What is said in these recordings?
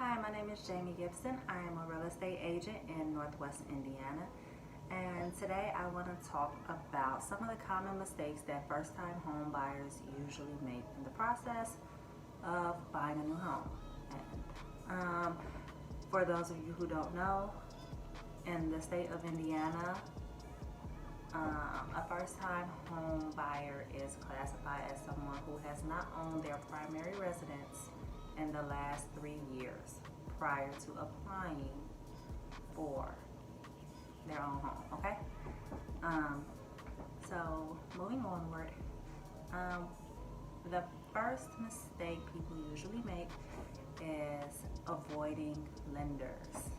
Hi, my name is Jamie Gibson. I am a real estate agent in Northwest Indiana. And today I want to talk about some of the common mistakes that first-time home buyers usually make in the process of buying a new home. And for those of you who don't know, in the state of Indiana, a first-time home buyer is classified as someone who has not owned their primary residence in the last 3 years prior to applying for their own home, okay? So moving onward, the first mistake people usually make is avoiding lenders.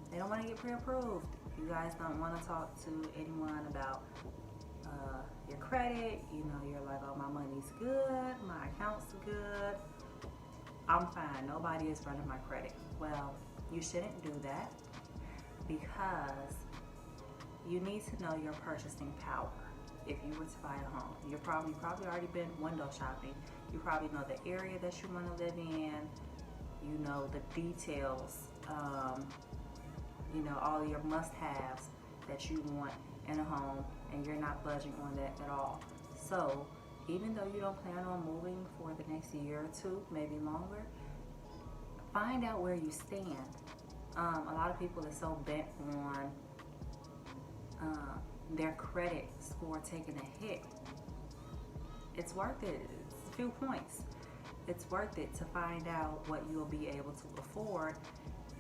They don't want to get pre-approved. You guys don't want to talk to anyone about your credit. You know, you're like, oh, my money's good, my account's good, I'm fine, nobody is running my credit. Well, you shouldn't do that, because you need to know your purchasing power. If you were to buy a home, you've probably already been window shopping. You probably know the area that you want to live in. You know the details. You know all your must-haves that you want in a home, and you're not budging on that at all. So even though you don't plan on moving for the next year or two, maybe longer, find out where you stand. A lot of people are so bent on their credit score taking a hit. It's worth it. It's a few points. It's worth it to find out what you'll be able to afford,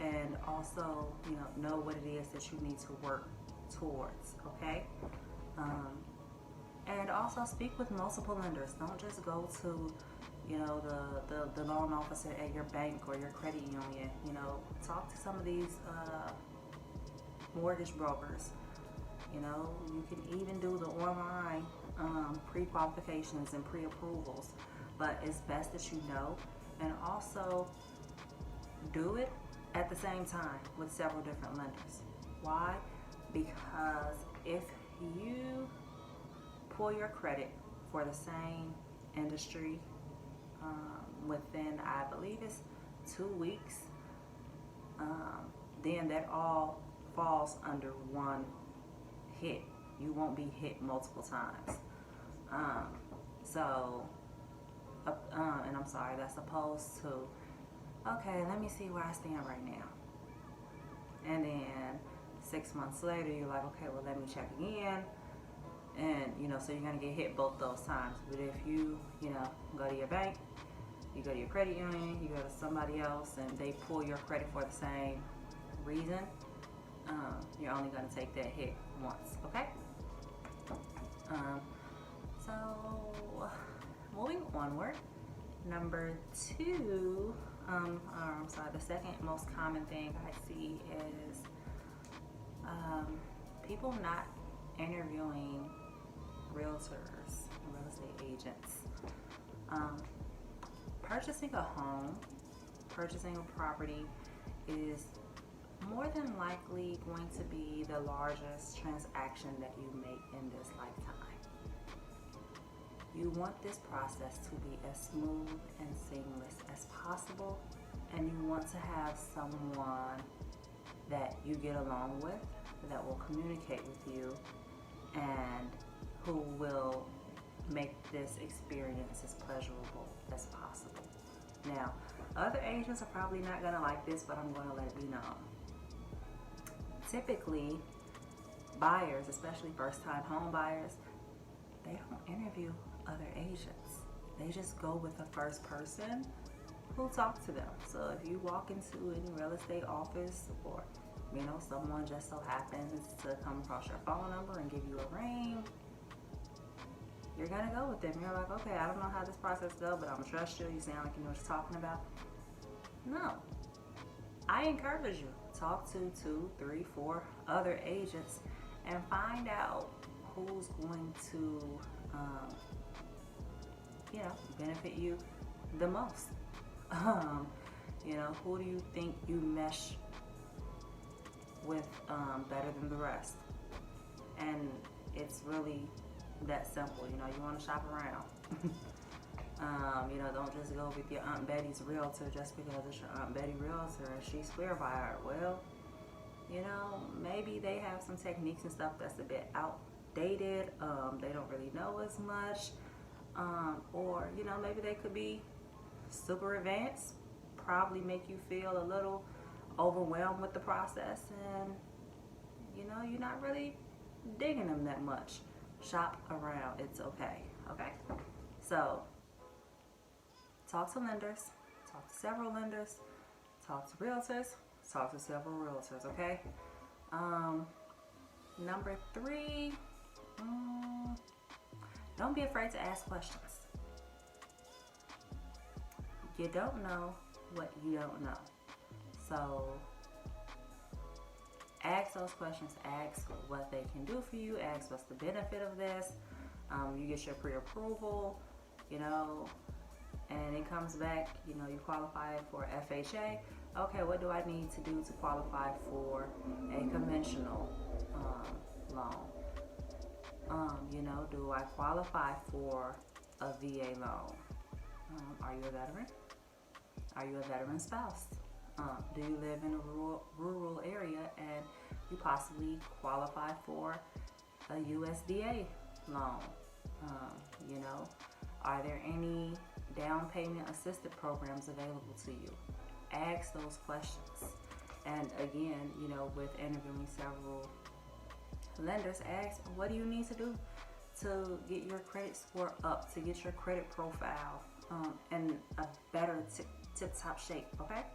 and also, you know what it is that you need to work towards. Okay. And also speak with multiple lenders. Don't just go to, the loan officer at your bank or your credit union. Talk to some of these mortgage brokers. You can even do the online pre-qualifications and pre-approvals, but it's best that you know, and also do it at the same time with several different lenders. Why? Because if you pull your credit for the same industry within, I believe it's 2 weeks, then that all falls under one hit. You won't be hit multiple times. And I'm sorry, that's opposed to, okay, let me see where I stand right now. And then 6 months later, you're like, okay, well, let me check again. And, so you're going to get hit both those times. But if you, go to your bank, you go to your credit union, you go to somebody else, and they pull your credit for the same reason, you're only going to take that hit once, okay? So, moving onward, number two, the second most common thing I see is people not interviewing realtors and real estate agents. Purchasing a home, purchasing a property is more than likely going to be the largest transaction that you make in this lifetime. You want this process to be as smooth and seamless as possible, and you want to have someone that you get along with, that will communicate with you, and who will make this experience as pleasurable as possible. Now, other agents are probably not going to like this, but I'm going to let you know. Typically, buyers, especially first-time home buyers, they don't interview other agents. They just go with the first person who talks to them. So if you walk into any real estate office, or someone just so happens to come across your phone number and give you a ring, you're gonna go with them. You're like, okay, I don't know how this process goes, but I'm gonna trust you. You sound like you know what you're talking about. No. I encourage you, talk to 2, 3, 4 other agents and find out who's going to benefit you the most. Who do you think you mesh with better than the rest? And it's really that simple. You want to shop around. You know, don't just go with your Aunt Betty's realtor just because it's your Aunt Betty realtor and she swear by her. Well, you know, maybe they have some techniques and stuff that's a bit outdated. They don't really know as much. Or, you know, maybe they could be super advanced, probably make you feel a little overwhelmed with the process, and, you know, you're not really digging them that much. Shop around. It's okay. Okay? So, talk to lenders, talk to several lenders, talk to realtors, talk to several realtors, okay? Number 3, don't be afraid to ask questions. You don't know what you don't know. So ask those questions, ask what they can do for you, ask what's the benefit of this. You get your pre-approval, you know, and it comes back, you know, you qualify for FHA. Okay, what do I need to do to qualify for a conventional loan? You know, do I qualify for a VA loan? Are you a veteran? Are you a veteran spouse? Do you live in a rural area and you possibly qualify for a USDA loan? You know, are there any down payment assisted programs available to you? Ask those questions. And again, you know, with interviewing several lenders, ask, what do you need to do to get your credit score up, to get your credit profile in a better tip-top shape, okay?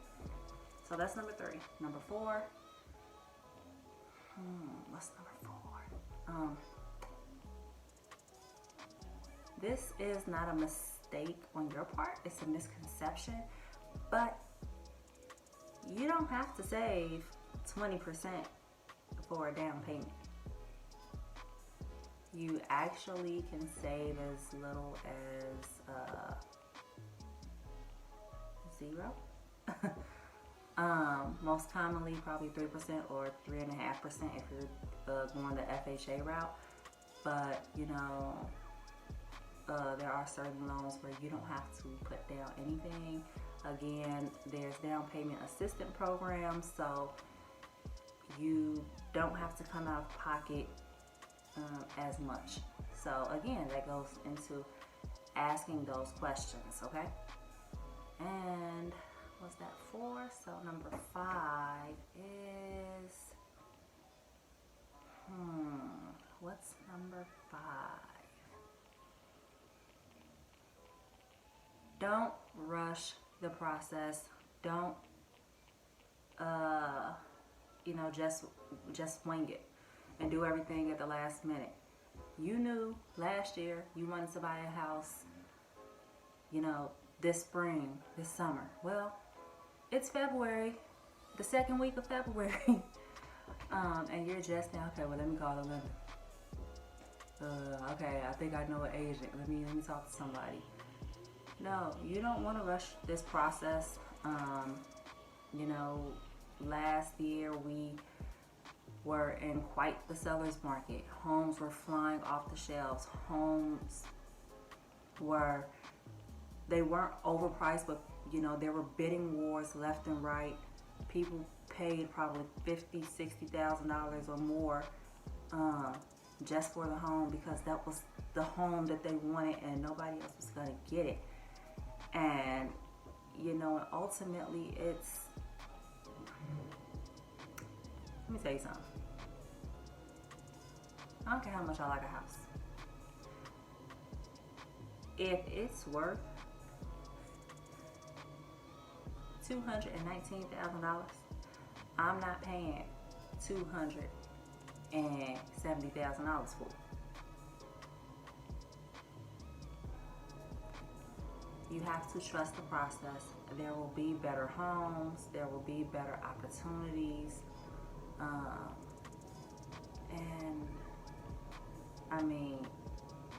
So that's number 3. Number 4, what's number 4? This is not a mistake on your part, it's a misconception, but you don't have to save 20% for a down payment. You actually can save as little as 0. Most commonly probably 3% or 3.5% if you're going the FHA route. But you know, there are certain loans where you don't have to put down anything. Again, there's down payment assistance programs, so you don't have to come out of pocket as much. So again, that goes into asking those questions, okay? And what's that 4? So number 5 is, what's number 5? Don't rush the process. Don't, you know, just wing it and do everything at the last minute. You knew last year you wanted to buy a house, you know, this spring, this summer. Well, it's February, the second week of February, and you're just now, okay, well, let me call the lender. Okay, I think I know an agent. Let me talk to somebody. No, you don't want to rush this process. You know, last year we were in quite the seller's market. Homes were flying off the shelves. Homes they weren't overpriced, but you know, there were bidding wars left and right. People paid probably $50,000-$60,000 or more just for the home because that was the home that they wanted and nobody else was gonna get it. And you know, ultimately it's, let me tell you something. I don't care how much I like a house. If it's worth $219,000, I'm not paying $270,000 for it. You have to trust the process. There will be better homes. There will be better opportunities. And I mean,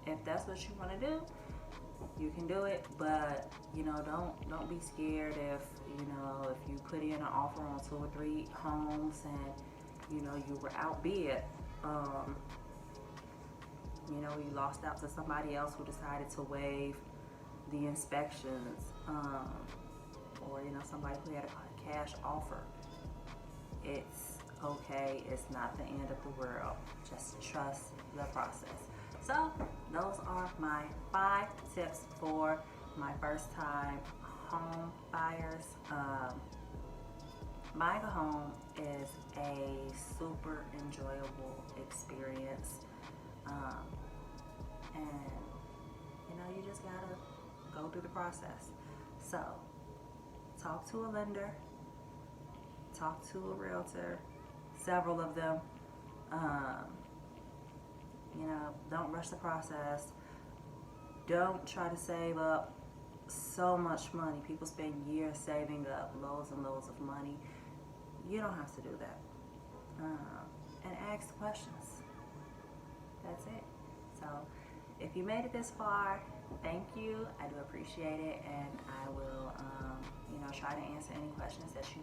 if that's what you want to do, you can do it. But you know, don't be scared if you put in an offer on 2 or 3 homes and you know you were outbid. You know, you lost out to somebody else who decided to waive the inspections, or somebody who had a cash offer. It's okay. It's not the end of the world. Just trust the process. So those are my 5 tips for my first time home buyers. Buying a home is a super enjoyable experience, and you just gotta go through the process. So talk to a lender, talk to a realtor, several of them. Don't rush the process. Don't try to save up so much money. People spend years saving up loads and loads of money. You don't have to do that. And ask questions. That's it. So if you made it this far, thank you. I do appreciate it, and I will try to answer any questions that you